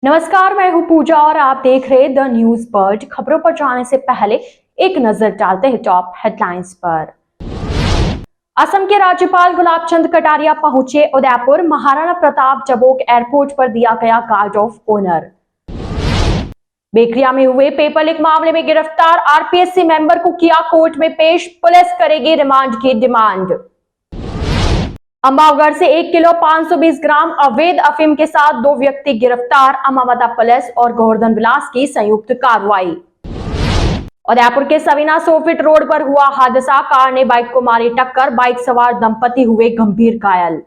नमस्कार, मैं हूं पूजा और आप देख रहे द न्यूज बर्ड। खबरों पर जाने से पहले एक नजर डालते हैं टॉप हेडलाइंस पर। असम के राज्यपाल गुलाब चंद कटारिया पहुंचे उदयपुर। महाराणा प्रताप जबोक एयरपोर्ट पर दिया गया गार्ड ऑफ ऑनर। बेकरिया में हुए पेपर लीक मामले में गिरफ्तार आरपीएससी मेंबर को किया कोर्ट में पेश। पुलिस करेगी रिमांड की डिमांड। अंबावगढ़ से 1 किलो 520 ग्राम अवैध अफीम के साथ 2 व्यक्ति गिरफ्तार। अमावता पुलिस और गोवर्धन विलास की संयुक्त कार्रवाई। उदयपुर के सवीना सोफिट रोड पर हुआ हादसा। कार ने बाइक को मारी टक्कर। बाइक सवार दंपति हुए गंभीर घायल।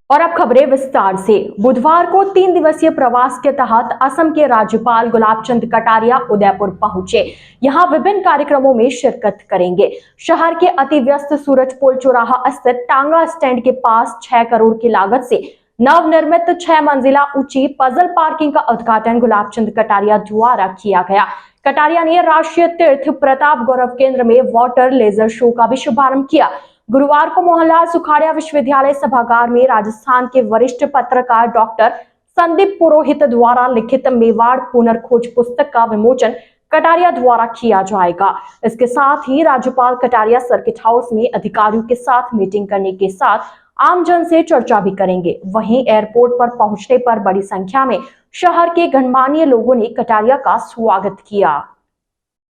और अब खबरें विस्तार से। बुधवार को 3 दिवसीय प्रवास के तहत असम के राज्यपाल गुलाब चंद कटारिया उदयपुर पहुंचे। यहां विभिन्न कार्यक्रमों में शिरकत करेंगे। शहर के अति व्यस्त सूरजपोल चौराहा स्थित टांगा स्टैंड के पास 6 करोड़ की लागत से नवनिर्मित 6 मंजिला ऊंची पजल पार्किंग का उद्घाटन गुलाब चंद कटारिया द्वारा किया गया। कटारिया ने राष्ट्रीय तीर्थ प्रताप गौरव केंद्र में वाटर लेजर शो का भी शुभारंभ किया। गुरुवार को मोहनलाल सुखाड़िया विश्वविद्यालय सभागार में राजस्थान के वरिष्ठ पत्रकार डॉक्टर संदीप पुरोहित द्वारा लिखित मेवाड़ पुनर्खोज पुस्तक का विमोचन कटारिया द्वारा किया जाएगा। इसके साथ ही राज्यपाल कटारिया सर्किट हाउस में अधिकारियों के साथ मीटिंग करने के साथ आमजन से चर्चा भी करेंगे। वहीं एयरपोर्ट पर पहुंचने पर बड़ी संख्या में शहर के गणमान्य लोगों ने कटारिया का स्वागत किया।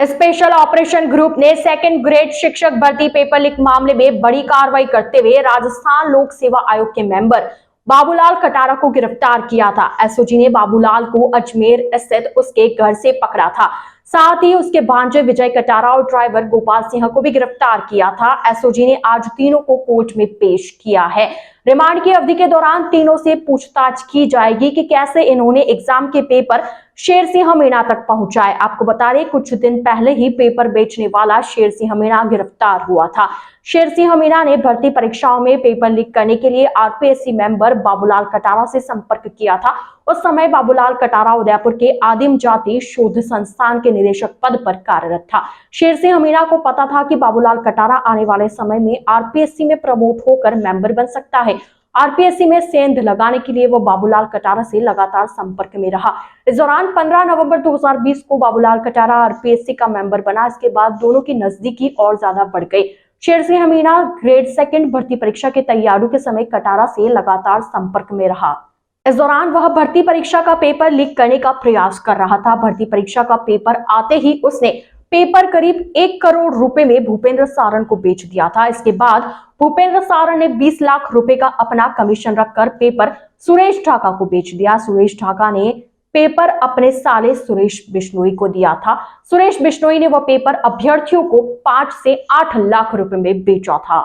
स्पेशल ऑपरेशन ग्रुप ने 2nd ग्रेड शिक्षक भर्ती पेपर लीक मामले में बड़ी कार्रवाई करते हुए राजस्थान लोक सेवा आयोग के मेंबर बाबूलाल कटारा को गिरफ्तार किया था। एसओजी ने बाबूलाल को अजमेर स्थित उसके घर से पकड़ा था। साथ ही उसके भांजे विजय कटारा और ड्राइवर गोपाल सिंह को भी गिरफ्तार किया था। एसओजी ने आज तीनों को कोर्ट में पेश किया है। रिमांड की अवधि के दौरान तीनों से पूछताछ की जाएगी कि कैसे इन्होंने एग्जाम के पेपर शेरसिंह मीणा तक पहुंचाए। आपको बता दें, कुछ दिन पहले ही पेपर बेचने वाला शेरसिंह मीणा गिरफ्तार हुआ था। शेरसिंह मीणा ने भर्ती परीक्षाओं में पेपर लीक करने के लिए आरपीएससी मेंबर बाबूलाल कटारा से संपर्क किया था। उस समय बाबूलाल कटारा उदयपुर के आदिम जाति शोध संस्थान के निदेशक पद पर कार्यरत था। शेरसिंह मीणा को पता था कि बाबूलाल कटारा आने वाले समय में आरपीएससी में प्रमोट होकर मेंबर बन सकता है। आरपीएससी में सेंध लगाने के लिए वो बाबूलाल कटारा से लगातार संपर्क में रहा। इस दौरान 15 नवंबर 2020 को बाबूलाल कटारा आरपीएससी का मेंबर बना। इसके बाद दोनों की नजदीकी और ज्यादा बढ़ गई। शेरसिंह मीणा ग्रेड 2 भर्ती परीक्षा की तैयारियों के समय कटारा से लगातार संपर्क में रहा। इस दौरान वह भर्ती परीक्षा का पेपर लीक करने का प्रयास कर रहा था। भर्ती परीक्षा का पेपर आते ही उसने पेपर करीब 1 करोड़ रुपए में भूपेंद्र सारण को बेच दिया था। इसके बाद भूपेंद्र सारण ने 20 लाख रुपए का अपना कमीशन रखकर पेपर सुरेश ढाका को बेच दिया। सुरेश ढाका ने पेपर अपने साले सुरेश बिश्नोई को दिया था। सुरेश बिश्नोई ने वह पेपर अभ्यर्थियों को 5 से 8 लाख रुपए में बेचा था।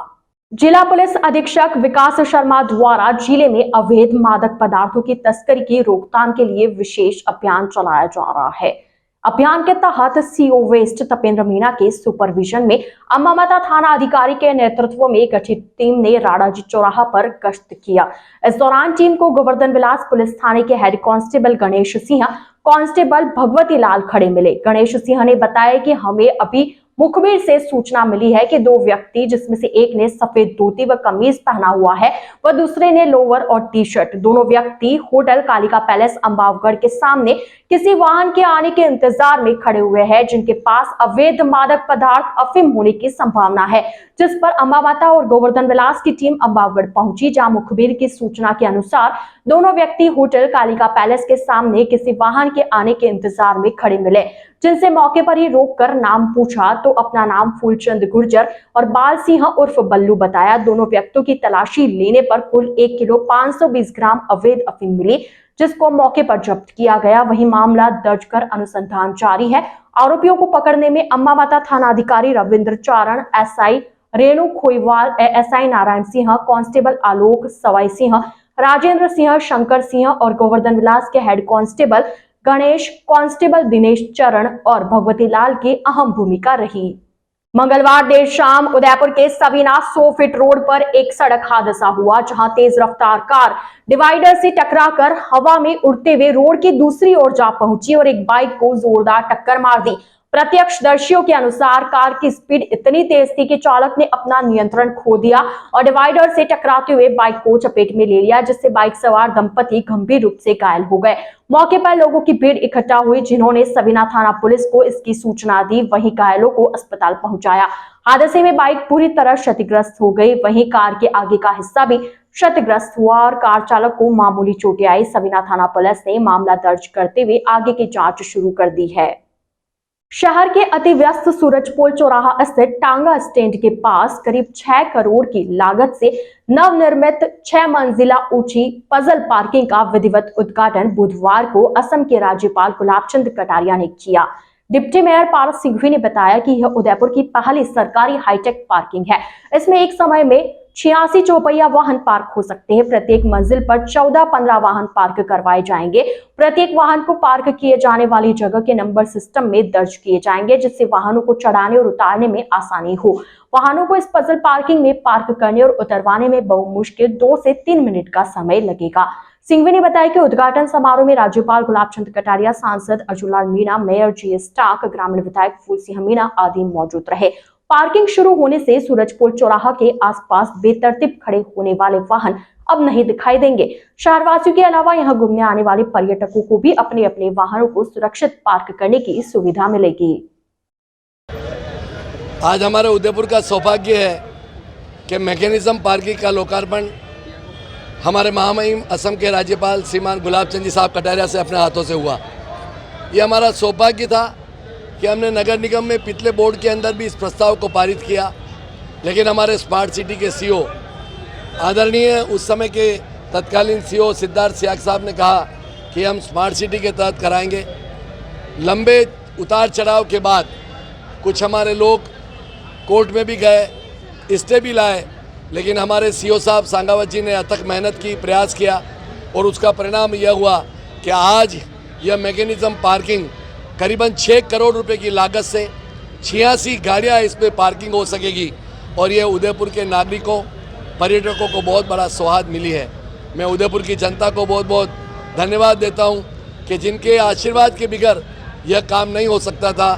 जिला पुलिस अधीक्षक विकास शर्मा द्वारा जिले में अवैध मादक पदार्थों की तस्करी की रोकथाम के लिए विशेष अभियान चलाया जा रहा है। अभियान के तहत सीओ वेस्ट तपेंद्र मीणा के सुपरविजन में अमावता थाना अधिकारी के नेतृत्व में गठित टीम ने राडाजी चौराहा पर गश्त किया। इस दौरान टीम को गोवर्धन विलास पुलिस थाने के head constable Ganesh Singh, constable Bhagwati Lal खड़े मिले। गणेश सिंह ने बताया कि हमें अभी मुखबिर से सूचना मिली है कि 2 व्यक्ति, जिसमें से एक ने सफेद धोती व कमीज पहना हुआ है व दूसरे ने लोअर और टी-शर्ट, दोनों व्यक्ति होटल कालिका पैलेस अंबावगढ़ के सामने किसी वाहन के आने के इंतजार में खड़े हुए हैं, जिनके पास अवैध मादक पदार्थ अफीम होने की संभावना है। जिस पर अमावता और गोवर्धन विलास की टीम अंबावगढ़ पहुंची, जहां मुखबिर की सूचना के अनुसार दोनों व्यक्ति होटल कालिका पैलेस के सामने किसी वाहन के आने के इंतजार में खड़े मिले, जिनसे मौके पर ही रोककर नाम पूछा तो अपना नाम फूलचंद गुर्जर और बाल सिंह उर्फ बल्लू बताया। दोनों व्यक्तियों की तलाशी लेने पर कुल 1 किलो 520 ग्राम अवैध अफीम मिली, जिसको मौके पर जब्त किया गया। वहीं मामला दर्ज कर अनुसंधान जारी है। आरोपियों को पकड़ने में अम्बावता थाना अधिकारी Ravindra Charan, SI Renu Khoiwal, SI Narayan Singh, constable Alok Sawai Singh, Rajendra Singh, Shankar Singh और गोवर्धन विलास के head constable Ganesh, constable Dinesh Charan और भगवती लाल की अहम भूमिका रही। मंगलवार देर शाम उदयपुर के सवीना सोफिट रोड पर एक सड़क हादसा हुआ, जहां तेज रफ्तार कार डिवाइडर से टकराकर हवा में उड़ते हुए रोड की दूसरी ओर जा पहुंची और एक बाइक को जोरदार टक्कर मार दी। प्रत्यक्षदर्शियों के अनुसार कार की स्पीड इतनी तेज थी कि चालक ने अपना नियंत्रण खो दिया और डिवाइडर से टकराते हुए बाइक को चपेट में ले लिया, जिससे बाइक सवार दंपति गंभीर रूप से घायल हो गए। मौके पर लोगों की भीड़ इकट्ठा हुई, जिन्होंने सविना थाना पुलिस को इसकी सूचना दी। वहीं घायलों को अस्पताल पहुंचाया। हादसे में बाइक पूरी तरह क्षतिग्रस्त हो गई। वहीं कार के आगे का हिस्सा भी क्षतिग्रस्त हुआ और कार चालक को मामूली चोटें आई। सविना थाना पुलिस ने मामला दर्ज करते हुए आगे की जांच शुरू कर दी है। शहर के अति व्यस्त सूरजपोल चौराहा स्थित टांगा स्टैंड के पास करीब 6 करोड़ की लागत से नवनिर्मित 6 मंजिला ऊंची पजल पार्किंग का विधिवत उद्घाटन बुधवार को असम के राज्यपाल गुलाबचंद कटारिया ने किया। डिप्टी मेयर पारस सिंघवी ने बताया कि यह उदयपुर की पहली सरकारी हाईटेक पार्किंग है। इसमें एक समय में 86 चौपहिया वाहन पार्क हो सकते हैं। प्रत्येक मंजिल पर 14-15 वाहन पार्क करवाए जाएंगे। प्रत्येक वाहन को पार्क किए जाने वाली जगह के नंबर सिस्टम में दर्ज किए जाएंगे, जिससे वाहनों को चढ़ाने और उतारने में आसानी हो। वाहनों को इस पजल पार्किंग में पार्क करने और उतरवाने में बहुमुश्किल 2 से 3 मिनट का समय लगेगा। सिंघवी ने बताया कि उद्घाटन समारोह में राज्यपाल गुलाबचंद कटारिया, सांसद अर्जुनलाल मीणा, मेयर जीएस टाक, ग्रामीण विधायक फूल सिंह मीणा आदि मौजूद रहे। पार्किंग शुरू होने से सूरजपोल चौराहा के आसपास बेतरतीब खड़े होने वाले वाहन अब नहीं दिखाई देंगे। शहरवासियों के अलावा यहां घूमने आने वाले पर्यटकों को भी अपने अपने वाहनों को सुरक्षित पार्क करने की सुविधा मिलेगी। आज हमारे उदयपुर का सौभाग्य है कि मैकेनिज्म पार्किंग का लोकार्पण हमारे महामहिम असम के राज्यपाल श्रीमान गुलाबचंद जी साहब कटारिया से अपने हाथों से हुआ। ये हमारा सौभाग्य था कि हमने नगर निगम में पिछले बोर्ड के अंदर भी इस प्रस्ताव को पारित किया, लेकिन हमारे स्मार्ट सिटी के सीओ आदरणीय उस समय के तत्कालीन सीओ सिद्धार्थ सियाग साहब ने कहा कि हम स्मार्ट सिटी के तहत कराएंगे। लंबे उतार चढ़ाव के बाद कुछ हमारे लोग कोर्ट में भी गए, स्टे भी लाए, लेकिन हमारे सीओ साहब सांगावत जी ने अथक मेहनत की, प्रयास किया और उसका परिणाम यह हुआ कि आज यह मैकेनिज्म पार्किंग करीबन 6 करोड़ रुपए की लागत से 86 गाड़ियाँ इसमें पार्किंग हो सकेगी और यह उदयपुर के नागरिकों, पर्यटकों को बहुत बड़ा सौहार्द मिली है। मैं उदयपुर की जनता को बहुत बहुत धन्यवाद देता हूँ कि जिनके आशीर्वाद के बगैर यह काम नहीं हो सकता था,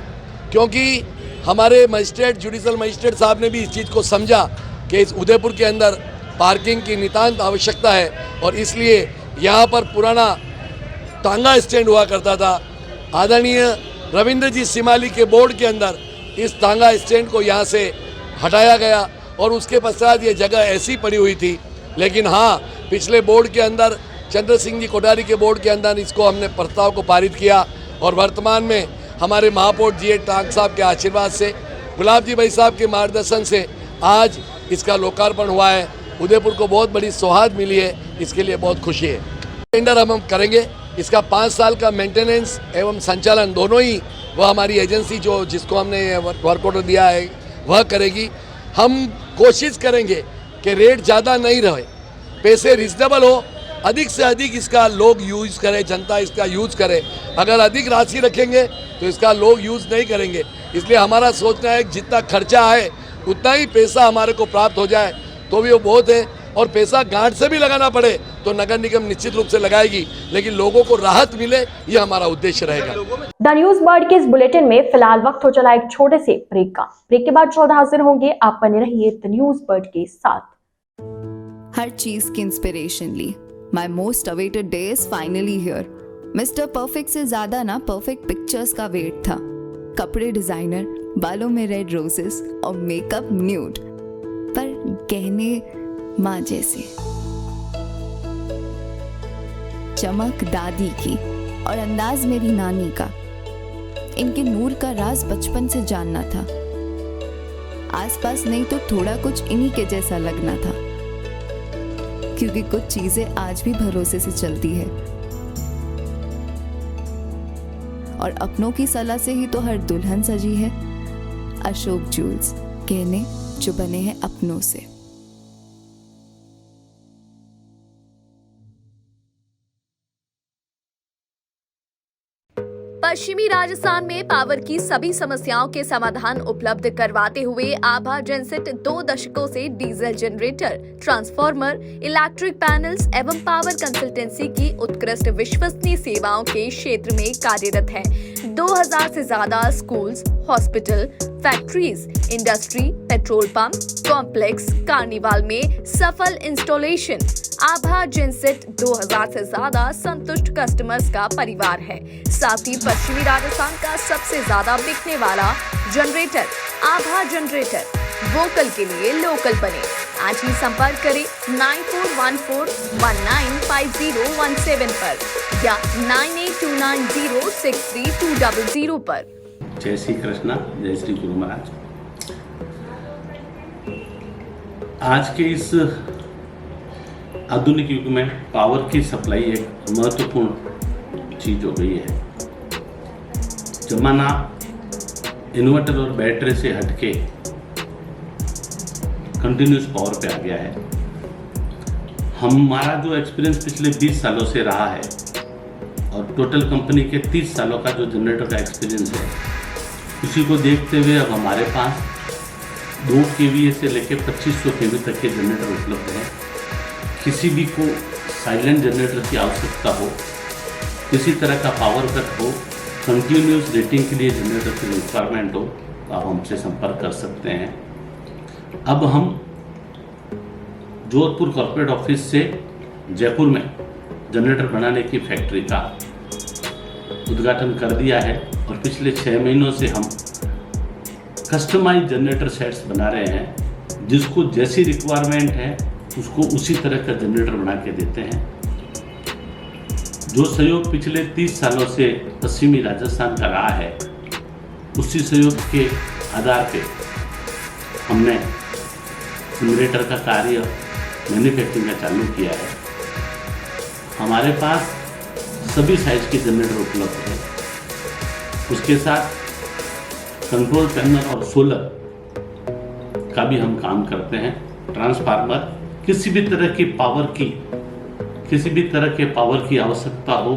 क्योंकि हमारे मजिस्ट्रेट, जुडिशल मजिस्ट्रेट साहब ने भी इस चीज़ को समझा कि इस उदयपुर के अंदर पार्किंग की नितांत आवश्यकता है और इसलिए यहाँ पर पुराना टांगा स्टैंड हुआ करता था। आदरणीय रविंद्र जी सिमाली के बोर्ड के अंदर इस टांगा स्टैंड को यहाँ से हटाया गया और उसके पश्चात ये जगह ऐसी पड़ी हुई थी। लेकिन हाँ, पिछले बोर्ड के अंदर चंद्र सिंह जी कोठारी के बोर्ड के अंदर इसको हमने प्रस्ताव को पारित किया और वर्तमान में हमारे महापौर जी टांग साहब के आशीर्वाद से, गुलाब जी भाई साहब के मार्गदर्शन से आज इसका लोकार्पण हुआ है। उदयपुर को बहुत बड़ी सौहार्द मिली है, इसके लिए बहुत खुशी है। टेंडर हम करेंगे, इसका 5 साल का मेंटेनेंस एवं संचालन दोनों ही वह हमारी एजेंसी जो जिसको हमने वर्क ऑर्डर दिया है वह करेगी। हम कोशिश करेंगे कि रेट ज़्यादा नहीं रहे, पैसे रिजनेबल हो, अधिक से अधिक इसका लोग यूज़ करें, जनता इसका यूज़ करे। अगर अधिक राशि रखेंगे तो इसका लोग यूज़ नहीं करेंगे। इसलिए हमारा सोचना है कि जितना खर्चा आए उतना ही पैसा हमारे को प्राप्त हो जाए तो भी वो बहुत है, और पैसा गांठ से भी लगाना पड़े तो नगर निगम निश्चित रूप से लगाएगी, लेकिन लोगों को राहत मिले ये हमारा उद्देश्य रहेगा। द न्यूज बर्ड के इस बुलेटिन में फिलहाल वक्त हो चला एक छोटे से ब्रेक का। ब्रेक के बाद जल्द हाजिर होंगे, आप बने रहिए द न्यूज बर्ड के साथ। हर चीज की इंस्पिरेशन ली। My most awaited day is finally here. Mister perfect से ज्यादा ना परफेक्ट पिक्चर्स का वेट था। कपड़े डिजाइनर, बालों में रेड रोजेस और मेकअप न्यूड, पर गहने माँ जैसे। चमक दादी की और अंदाज मेरी नानी का। इनके नूर का राज बचपन से जानना था। आसपास नहीं तो थोड़ा कुछ इन्हीं के जैसा लगना था, क्योंकि कुछ चीजें आज भी भरोसे से चलती है और अपनों की सलाह से ही तो हर दुल्हन सजी है। अशोक ज्वेल्स, गहने जो बने हैं अपनों से। पश्चिमी राजस्थान में पावर की सभी समस्याओं के समाधान उपलब्ध करवाते हुए आभा जेनसेट 2 दशकों से diesel generator, transformer, electric panels एवं पावर कंसल्टेंसी की उत्कृष्ट विश्वसनीय सेवाओं के क्षेत्र में कार्यरत है। 2000 से ज्यादा schools, hospital, factories, industry, petrol pump, complex, carnival में सफल इंस्टॉलेशन। आभा जेनसेट 2000 से ज्यादा संतुष्ट कस्टमर्स का परिवार है। साथ ही पश्चिमी राजस्थान का सबसे ज्यादा बिकने वाला जनरेटर आभा जनरेटर। वोकल के लिए लोकल बने। आज ही संपर्क करें 9414195017 पर या 9829063200 पर। जय श्री कृष्णा, जय श्री गुरु महाराज। आज के इस आधुनिक युग में पावर की सप्लाई एक महत्वपूर्ण चीज हो गई है। जमाना इन्वर्टर और बैटरी से हटके कंटिन्यूस पावर पे आ गया है। हमारा जो एक्सपीरियंस पिछले 20 सालों से रहा है और टोटल कंपनी के 30 सालों का जो जनरेटर का एक्सपीरियंस है, उसी को देखते हुए अब हमारे पास 2 kVA से लेकर 2500 kV तक के जनरेटर उपलब्ध हैं। किसी भी को साइलेंट जनरेटर की आवश्यकता हो, किसी तरह का पावर कट हो, कंटिन्यूस रेटिंग के लिए जनरेटर की रिक्वायरमेंट हो, तो आप हमसे संपर्क कर सकते हैं। अब हम जोधपुर कॉर्पोरेट ऑफिस से जयपुर में जनरेटर बनाने की फैक्ट्री का उद्घाटन कर दिया है और पिछले 6 महीनों से हम कस्टमाइज जनरेटर सेट्स बना रहे हैं। जिसको जैसी रिक्वायरमेंट है उसको उसी तरह का जनरेटर बना के देते हैं। जो सहयोग पिछले 30 सालों से पश्चिमी राजस्थान का रहा है, उसी सहयोग के आधार पे हमने जनरेटर का कार्य मैन्युफैक्चरिंग का चालू किया है। हमारे पास सभी साइज के जनरेटर उपलब्ध है। उसके साथ कंट्रोल पैनल और सोलर का भी हम काम करते हैं। ट्रांसफार्मर, किसी भी तरह के पावर की आवश्यकता हो,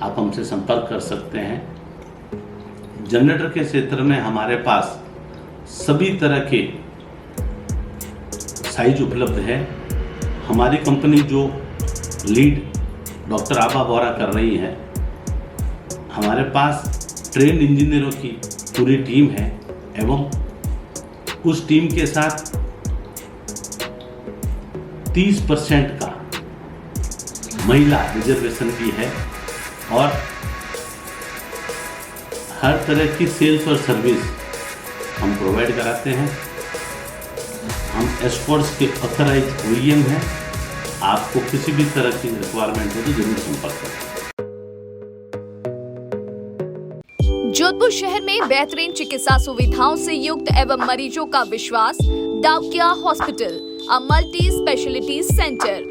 आप हमसे संपर्क कर सकते हैं। जनरेटर के क्षेत्र में हमारे पास सभी तरह के साइज उपलब्ध है। हमारी कंपनी जो लीड डॉक्टर आभा बोरा कर रही है, हमारे पास ट्रेन इंजीनियरों की पूरी टीम है एवं उस टीम के साथ 30% का महिला रिजर्वेशन भी है और हर तरह की सेल्स और सर्विस हम प्रोवाइड कराते हैं। हम एस्कॉर्ट्स के ऑथराइज OEM हैं। आपको किसी भी तरह की रिक्वायरमेंट हो तो जरूर संपर्क करें। जोधपुर शहर में बेहतरीन चिकित्सा सुविधाओं से युक्त एवं मरीजों का विश्वास Daukiya hospital, a multi speciality centre.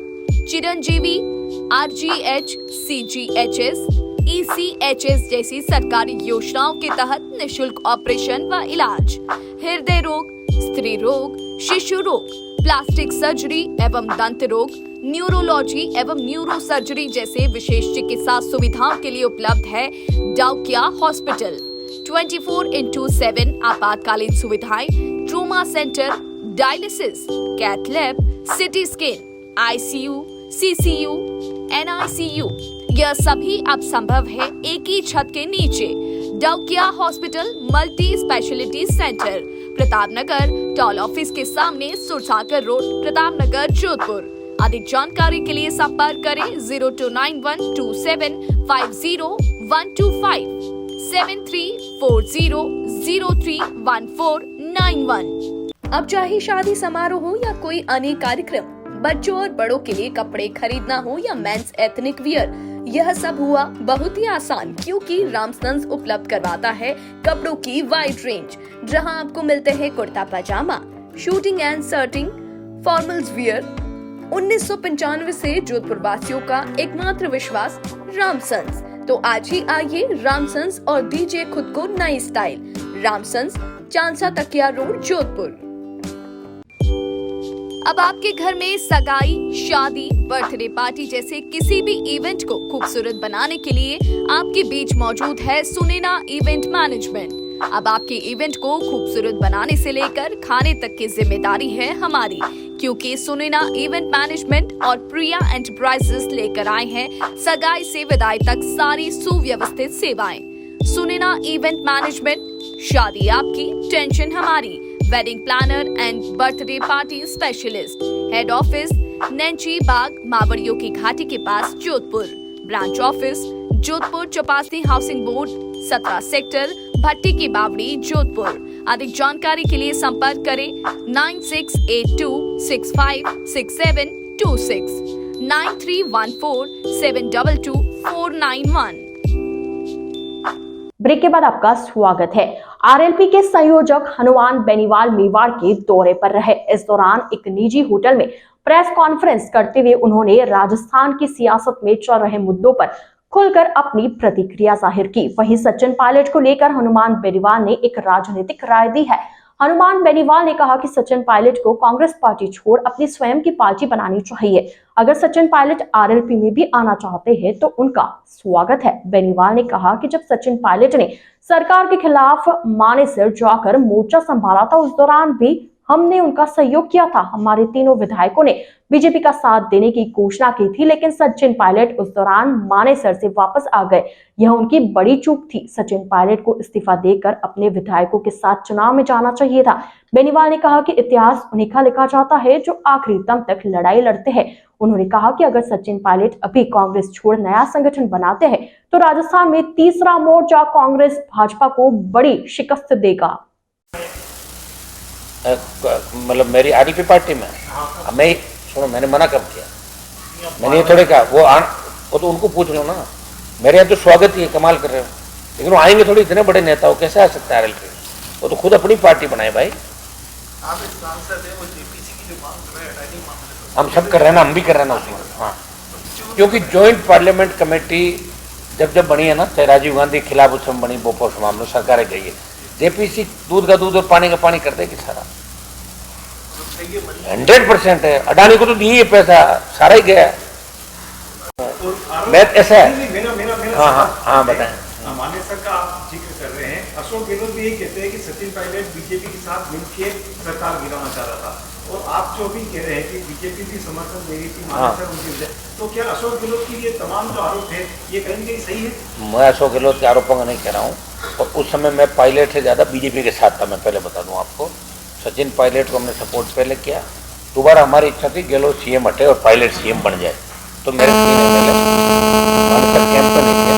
Chiranjeevi, RGH, CGHS, ECHS जैसी सरकारी योजनाओं के तहत निशुल्क ऑपरेशन व इलाज, हृदय रोग, स्त्री रोग, शिशु रोग, प्लास्टिक सर्जरी एवं दंत रोग, न्यूरोलॉजी एवं न्यूरो सर्जरी जैसे विशेष चिकित्सा सुविधाओं के लिए उपलब्ध है डाउकिया हॉस्पिटल। 24/7 आपातकालीन सुविधाएं, trauma centre, dialysis, cath lab, CT scan, ICU, CCU, NICU, यह सभी अब संभव है एक ही छत के नीचे। Daukiya hospital multi speciality centre, Pratapnagar toll office के सामने, सुरसागर रोड, प्रतापनगर, जोधपुर। अधिक जानकारी के लिए संपर्क करें 02912750 7340031491। अब चाहे शादी समारोह हो या कोई अन्य कार्यक्रम, बच्चों और बड़ों के लिए कपड़े खरीदना हो या मेंस एथनिक वियर, यह सब हुआ बहुत ही आसान, क्योंकि रामसन्स उपलब्ध करवाता है कपड़ों की वाइड रेंज, जहां आपको मिलते हैं kurta pyjama, shooting and shirting, formals wear. 1995 से जोधपुर वासियों का एकमात्र विश्वास रामसन्स। तो आज ही आइए रामसन्स और दीजिए खुद को नई स्टाइल। रामसन्स, चांसा तकिया रोड, जोधपुर। अब आपके घर में सगाई, शादी, बर्थडे पार्टी जैसे किसी भी इवेंट को खूबसूरत बनाने के लिए आपके बीच मौजूद है सुनैना इवेंट मैनेजमेंट। अब आपके इवेंट को खूबसूरत बनाने से लेकर खाने तक की जिम्मेदारी है हमारी, क्योंकि सुनैना इवेंट मैनेजमेंट और प्रिया एंटरप्राइजेस लेकर आए हैं सगाई से विदाई तक सारी सुव्यवस्थित सेवाएं। सुनैना इवेंट मैनेजमेंट, शादी आपकी, टेंशन हमारी। Wedding planner and birthday party specialist. Head office Nainchi Bagh, मावड़ियों की घाटी के पास, Jodhpur. Branch office Jodhpur Chopasni housing board, 17 sector, Bhatti की बावड़ी, जोधपुर। अधिक जानकारी के लिए संपर्क करें 9682656726 9314722491। ब्रेक के बाद आपका स्वागत है। आरएलपी के संयोजक हनुमान बेनीवाल मेवाड़ के दौरे पर रहे। इस दौरान एक निजी होटल में प्रेस कॉन्फ्रेंस करते हुए उन्होंने राजस्थान की सियासत में चल रहे मुद्दों पर खुलकर अपनी प्रतिक्रिया जाहिर की। वहीं सचिन पायलट को लेकर हनुमान बेनीवाल ने एक राजनीतिक राय दी है। हनुमान बेनीवाल ने कहा कि सचिन पायलट को कांग्रेस पार्टी छोड़ अपनी स्वयं की पार्टी बनानी चाहिए। अगर सचिन पायलट आरएलपी में भी आना चाहते हैं तो उनका स्वागत है। बेनीवाल ने कहा कि जब सचिन पायलट ने सरकार के खिलाफ माने सिर जाकर मोर्चा संभाला था, उस दौरान भी हमने उनका सहयोग किया था। हमारे तीनों विधायकों ने बीजेपी का साथ देने की घोषणा की थी, लेकिन सचिन पायलट उस दौरान मानेसर से वापस आ गए। यह उनकी बड़ी चूक थी। सचिन पायलट को इस्तीफा देकर अपने विधायकों के साथ चुनाव में जाना चाहिए था। बेनीवाल ने कहा कि इतिहास उन्हीं का लिखा जाता है जो आखिरी दम तक लड़ाई लड़ते हैं। उन्होंने कहा कि अगर सचिन पायलट अभी कांग्रेस छोड़ नया संगठन बनाते हैं तो राजस्थान में तीसरा मोर्चा कांग्रेस भाजपा को बड़ी शिकस्त देगा। मतलब मेरी आरएलपी पार्टी में मैं सुनो, मैंने मना कब किया? मैंने ये थोड़े कहा वो तो उनको पूछ लो ना। मेरे यहाँ तो स्वागत ही है, कमाल कर रहे हो, लेकिन वो आएंगे थोड़ी, इतने बड़े नेता हो कैसे आ सकता है आरएलपी? वो तो खुद अपनी पार्टी बनाए भाई। हम सब कर रहे हैं ना, हम भी कर रहे हैं ना उसमें। हाँ, क्योंकि ज्वाइंट पार्लियामेंट कमेटी जब बनी है ना, चाहे राजीव गांधी के खिलाफ उस समय बनी, बोफोर्स मामले सरकारें गई है, जेपीसी दूध का दूध और पानी का पानी कर देगी सारा। 100% है। अडानी को तो दिए ये पैसा सारा ही गया। मैं ऐसा है। हाँ बताएं। माननीय सर का आप जिक्र कर रहे हैं, अशोक गहलोत भी ये कहते हैं कि सचिन पायलट बीजेपी के साथ मिलकर सरकार गिराना चाह रहा था, और आप जो भी कह रहे हैं कि बीजेपी भी समर्थन दे रही थी माननीय सर उनकी वजह, तो क्या अशोक गहलोत की ये तमाम जो आरोप है ये कहीं ना कहीं सही है? मैं अशोक गहलोत के आरोपों का नहीं कह रहा हूँ, और उस समय मैं पायलट से ज़्यादा बीजेपी के साथ था। मैं पहले बता दूँ आपको, सचिन पायलट को हमने सपोर्ट पहले किया। दोबारा हमारी इच्छा थी गहलोत सीएम हटे और पायलट सीएम बन जाए, तो मेरे 3 MLA कैंप पर नहीं किया।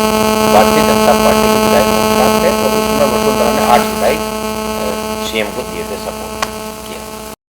भारतीय जनता पार्टी के विधायक साथ थे, और उसमें वसुंधरा ने 8 विधायक सीएम को दिए थे सपोर्ट।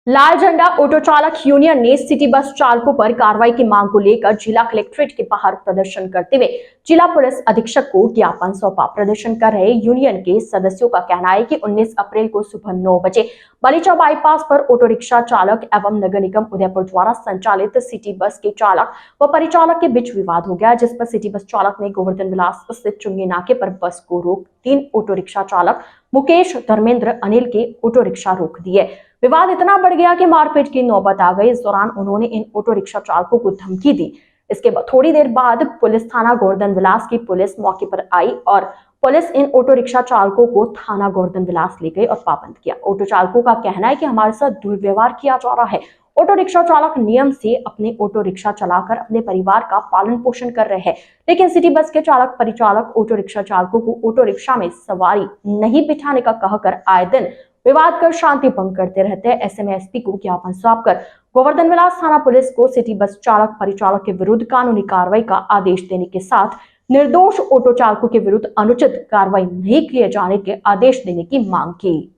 लाल झंडा ऑटो चालक यूनियन ने सिटी बस चालकों पर कार्रवाई की मांग को लेकर जिला कलेक्ट्रेट के बाहर प्रदर्शन करते हुए जिला पुलिस अधीक्षक को ज्ञापन सौंपा। प्रदर्शन कर रहे यूनियन के सदस्यों का कहना है कि 19 अप्रैल को सुबह 9 बजे बलीचा बाईपास पर ऑटो रिक्शा चालक एवं नगर निगम उदयपुर द्वारा संचालित सिटी बस के चालक व परिचालक के बीच विवाद हो गया, जिस पर सिटी बस चालक ने गोवर्धन विलास स्थित चुंगी नाके पर बस को रोक 3 ऑटो रिक्शा चालक मुकेश, धर्मेंद्र, अनिल के ऑटो रिक्शा रोक दिए। विवाद इतना बढ़ गया कि मारपीट की नौबत आ गई। इस दौरान उन्होंने इन ऑटो रिक्शा चालकों को धमकी दी। इसके बाद थोड़ी देर बाद पुलिस थाना गोवर्धन विलास की पुलिस मौके पर आई और पुलिस इन ऑटो रिक्शा चालकों को थाना गोवर्धन विलास ले गई और पाबंद किया। ऑटो चालकों का कहना है कि हमारे साथ दुर्व्यवहार किया जा रहा है। ऑटो रिक्शा चालक नियम से अपने ऑटो रिक्शा चलाकर अपने परिवार का पालन पोषण कर रहे हैं, लेकिन सिटी बस के चालक परिचालक ऑटो रिक्शा चालकों को ऑटो रिक्शा में सवारी नहीं बिठाने का कहकर आए दिन विवाद कर शांति भंग करते रहते हैं। ऐसे में एसपी को ज्ञापन सौंपकर गोवर्धन विलास थाना पुलिस को सिटी बस चालक परिचालक के विरुद्ध कानूनी कार्रवाई का आदेश देने के साथ निर्दोष ऑटो चालकों के विरुद्ध अनुचित कार्रवाई नहीं किए जाने के आदेश देने की मांग की।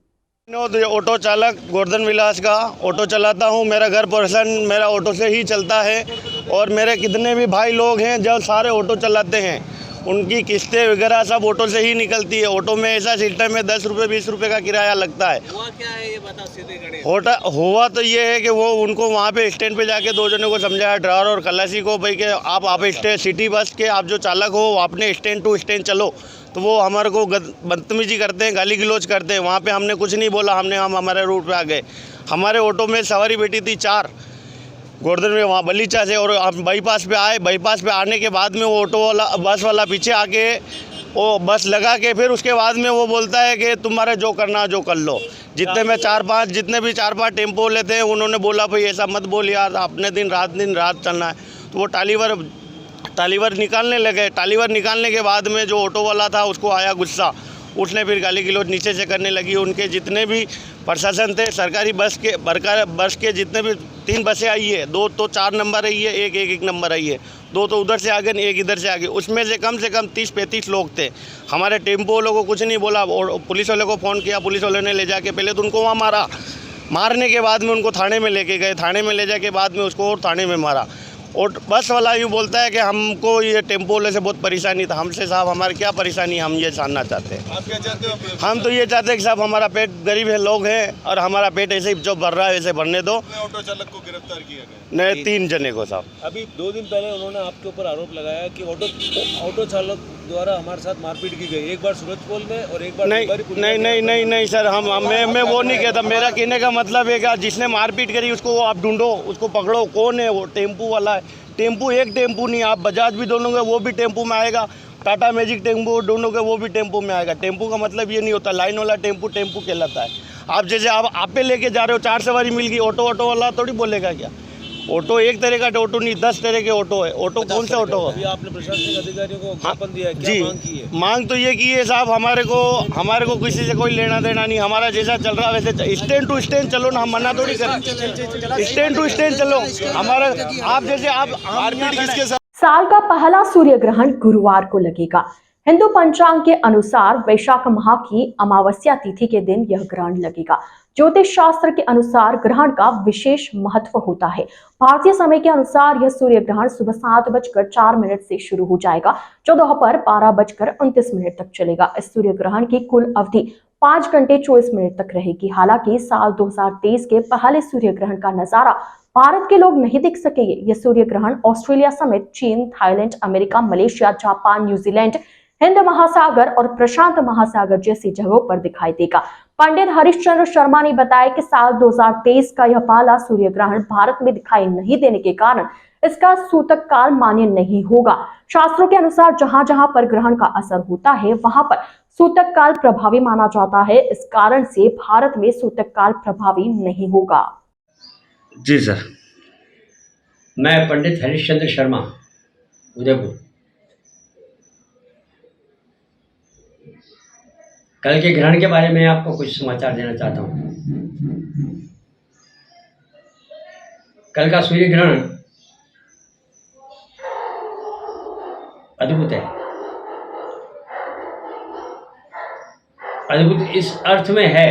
ऑटो चालक गोवर्धन विलास का ऑटो चलाता हूँ। मेरा घर पोषण मेरा ऑटो से ही चलता है, और मेरे कितने भी भाई लोग हैं जो सारे ऑटो चलाते हैं, उनकी किस्तें वगैरह सब ऑटो से ही निकलती है। ऑटो में ऐसा सिस्टम है 10 रुपये 20 रुपये का किराया लगता है। हुआ क्या है ये बता सीधे खड़े। हुआ तो ये है कि वो उनको वहाँ पे स्टैंड पे जाके 2 जनों को समझाया, ड्राइवर और खलासी को, भाई कि आप सिटी बस के आप जो चालक हो अपने स्टैंड टू स्टैंड चलो, तो वो हमारे को बदतमीजी करते हैं, गाली गलौज करते हैं। वहाँ पे हमने कुछ नहीं बोला, हम हमारे रूट पे आ गए। हमारे ऑटो में सवारी बैठी थी 4 गोवर्धन में, वहाँ बलीचा से, और हम बाईपास पे आए। बाईपास पे आने के बाद में वो ऑटो वाला, बस वाला पीछे आके वो बस लगा के फिर उसके बाद में वो बोलता है कि तुम्हारा जो करना जो कर लो। जितने भी 4-5 टेम्पो वाले थे उन्होंने बोला भाई ऐसा मत बोल यार, अपने दिन रात चलना है। तो वो टालीवर निकालने लगे। टालीवर निकालने के बाद में जो ऑटो वाला था उसको आया गुस्सा, उसने फिर गाली गलौज नीचे से करने लगी। उनके जितने भी प्रशासन थे, सरकारी बस के जितने भी 3 बसें आई है, 2 तो 4 नंबर आई है, एक नंबर आई है, 2 तो उधर से आगे, एक इधर से आगे। उसमें से कम 30-35 लोग थे। हमारे टेम्पो वालों को कुछ नहीं बोला, और पुलिस वाले को फ़ोन किया, पुलिस वाले ने ले जाके पहले तो उनको वहाँ मारा। मारने के बाद में उनको थाने में लेके गए। थाने में ले जाके बाद में उसको और थाने में मारा। और बस वाला यूँ बोलता है कि हमको ये टेम्पो वाले से बहुत परेशानी था। हमसे साहब हमारी क्या परेशानी, हम ये जानना चाहते हैं। आप क्या चाहते हो? हम तो ये चाहते हैं कि साहब हमारा पेट, गरीब है लोग हैं, और हमारा पेट ऐसे ही जो भर रहा है वैसे भरने दो। ऑटो चालक को गिरफ्तार किया गया? नहीं, 3 जने को साहब। अभी 2 दिन पहले उन्होंने आपके ऊपर आरोप लगाया कि ऑटो चालक द्वारा हमारे साथ मारपीट की गई, एक बार सूरजपोल में और एक बार नहीं सर, मैं वो नहीं कहता। मेरा कहने का मतलब है कि जिसने मारपीट करी उसको आप ढूंढो, उसको पकड़ो। कौन है वो? टेम्पू वाला है। टेम्पू एक टेम्पू नहीं, आप बजाज भी ढूंढोगे वो भी टेम्पू में आएगा, टाटा मैजिक टेम्पू ढूंढोगे वो भी टेम्पू में आएगा। टेम्पू का मतलब ये नहीं होता, लाइन वाला टेम्पू कहलाता है। आप जैसे आप पे लेके जा रहे हो, 4 सवारी मिल गई, ऑटो वाला थोड़ी बोलेगा क्या? ऑटो एक तरह का ऑटो नहीं, 10 तरह के ऑटो है। ऑटो कौन सा ऑटो है? आपने प्रशासनिक अधिकारियों को ज्ञापन दिया है, क्या जी मांग की है? मांग तो ये की है साहब, हमारे को किसी से कोई लेना देना नहीं। हमारा जैसा चल रहा है वैसे स्टैंड टू स्टैंड चलो ना, हम मना थोड़ी करें। स्टैंड टू स्टैंड चलो हमारा। आप जैसे आप किसके साथ? साल का पहला सूर्य ग्रहण गुरुवार को लगेगा। हिंदू पंचांग के अनुसार वैशाख माह की अमावस्या तिथि के दिन यह ग्रहण लगेगा। ज्योतिष शास्त्र के अनुसार ग्रहण का विशेष महत्व होता है। भारतीय समय के अनुसार यह सूर्य ग्रहण सुबह 7:04 से शुरू हो जाएगा, जो दोपहर 12:29 तक चलेगा। इस सूर्य ग्रहण की कुल अवधि 5 घंटे 24 मिनट तक रहेगी। हालांकि साल 2023 के पहले सूर्य ग्रहण का नजारा भारत के लोग नहीं देख सकेंगे। यह सूर्य ग्रहण ऑस्ट्रेलिया समेत चीन, Thailand, America, Malaysia, Japan, New Zealand, Hind महासागर और प्रशांत महासागर जैसी जगहों पर दिखाई देगा। पंडित हरिश्चंद्र शर्मा ने बताया कि साल 2023 का यह पहला सूर्य ग्रहण भारत में दिखाई नहीं देने के कारण इसका सूतक काल मान्य नहीं होगा। शास्त्रों के अनुसार जहां जहां पर ग्रहण का असर होता है वहां पर सूतक काल प्रभावी माना जाता है। इस कारण से भारत में सूतक काल प्रभावी नहीं होगा। जी सर। मैं पंडित हरिश्चंद्र शर्मा, उदयपुर। कल के ग्रहण के बारे में आपको कुछ समाचार देना चाहता हूँ। कल का सूर्य ग्रहण अद्भुत है। अद्भुत इस अर्थ में है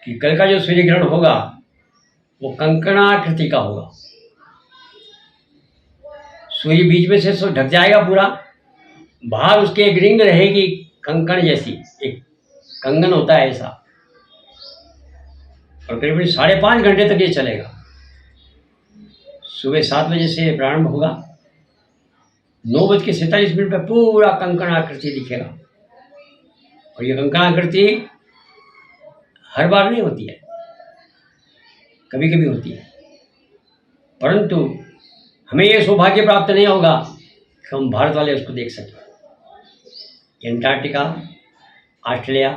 कि कल का जो सूर्य ग्रहण होगा वो कंकणाकृति का होगा। सूर्य बीच में से ढक जाएगा पूरा, बाहर उसके एक रिंग रहेगी कंकण जैसी, एक कंगन होता है ऐसा, और करीब 5.5 घंटे तक ये चलेगा। सुबह 7 बजे से प्रारंभ होगा, 9:47 पर पूरा कंकण आकृति दिखेगा। और ये कंकण आकृति हर बार नहीं होती है, कभी कभी होती है, परंतु हमें ये सौभाग्य प्राप्त नहीं होगा कि हम भारत वाले उसको देख सकें। एंटार्क्टिका, ऑस्ट्रेलिया,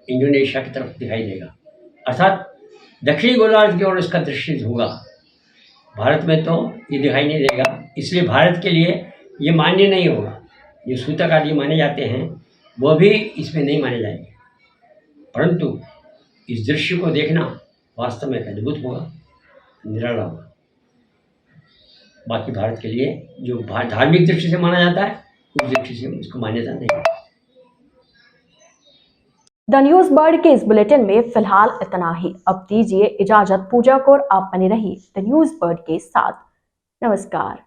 इंडोनेशिया की तरफ दिखाई देगा, अर्थात दक्षिणी गोलार्ध की ओर इसका दृश्य होगा। भारत में तो ये दिखाई नहीं देगा, इसलिए भारत के लिए ये मान्य नहीं होगा। जो सूतक आदि माने जाते हैं वो भी इसमें नहीं माने जाएंगे, परंतु इस दृश्य को देखना वास्तव में अद्भुत होगा, निराला होगा। बाकी भारत के लिए जो धार्मिक दृष्टि से माना जाता है उस दृष्टि से इसको मान्यता नहीं। द न्यूज बर्ड के इस बुलेटिन में फिलहाल इतना ही। अब दीजिए इजाजत। पूजा कौर आप बने रहिए द न्यूज बर्ड के साथ। नमस्कार।